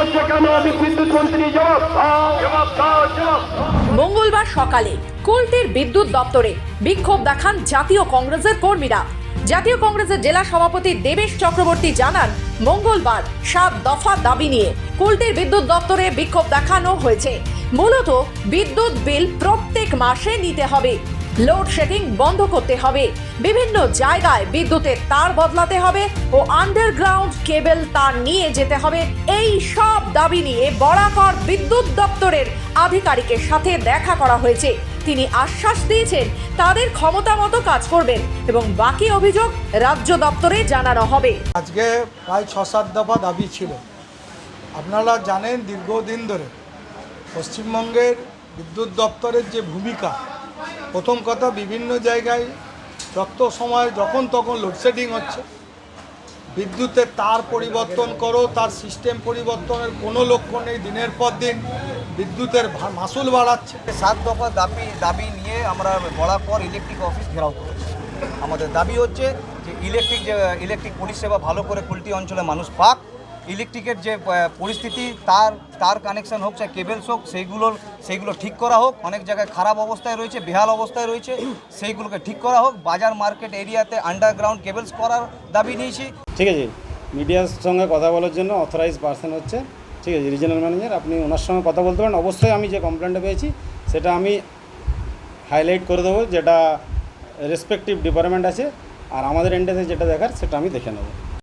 হচ্ছে কেন? বিদ্যুৎ মন্ত্রী জবাব দাও, জবাব দাও, জবাব দাও। মঙ্গলবার সকালে কুলটির বিদ্যুৎ দপ্তরে বিক্ষোভ দেখান জাতীয় কংগ্রেসের কর্মীরা। জাতীয় কংগ্রেসের জেলা সভাপতি দেবেশ চক্রবর্তী জানান, মঙ্গলবার 7 দফা দাবি নিয়ে কুলটির বিদ্যুৎ দপ্তরে বিক্ষোভ দেখানো হয়েছে। মূলত বিদ্যুৎ বিল প্রত্যেক মাসে নিতে হবে, লোডশেডিং বন্ধ করতে হবে, বিভিন্ন জায়গায় বিদ্যুতের তার বদলাতে হবে ও আন্ডারগ্রাউন্ড কেবল তার নিয়ে যেতে হবে। এই সব দাবি নিয়ে বরাকর বিদ্যুৎ দপ্তরের আধিকারিকের সাথে দেখা করা হয়েছে। তিনি আশ্বাস দিয়েছেন তাদের ক্ষমতা মতো কাজ করবেন এবং বাকি অভিযোগ রাজ্য দপ্তরে জানানো হবে। আজকে প্রায় 6-7 দফা দাবি ছিল। আপনারা জানেন দীর্ঘদিন ধরে পশ্চিমবঙ্গের বিদ্যুৎ দপ্তরের যে ভূমিকা, প্রথম কথা বিভিন্ন জায়গায় সময় যখন তখন লোডশেডিং হচ্ছে, বিদ্যুতের তার পরিবর্তন করো, তার সিস্টেম পরিবর্তনের কোনো লক্ষ্য নেই, দিনের পর দিন বিদ্যুতের মাসুল বাড়াচ্ছে। 7 দফা দাবি নিয়ে আমরা বরাকর ইলেকট্রিক অফিস ঘেরাও করেছি। আমাদের দাবি হচ্ছে যে ইলেকট্রিক পরিষেবা ভালো করে কুলটি অঞ্চলে মানুষ পাক, ইলেকট্রিকের যে পরিস্থিতি, তার কানেকশন হোক, চাই কেবেলস হোক, সেইগুলো ঠিক করা হোক। অনেক জায়গায় খারাপ অবস্থায় রয়েছে, বেহাল অবস্থায় রয়েছে, সেইগুলোকে ঠিক করা হোক। বাজার মার্কেট এরিয়াতে আন্ডারগ্রাউন্ড কেবেলস করার দাবি নিয়েছি। ঠিক আছে, মিডিয়ার সঙ্গে কথা বলার জন্য অথরাইজ পার্সন হচ্ছে, ঠিক আছে, রিজিওনাল ম্যানেজার, আপনি ওনার সঙ্গে কথা বলতে পারেন। অবশ্যই আমি যে কমপ্লেনটা পেয়েছি সেটা আমি হাইলাইট করে দেবো, যেটা রেসপেক্টিভ ডিপার্টমেন্ট আছে, আর আমাদের এন্ডে যেটা দেখার সেটা আমি দেখে নেব।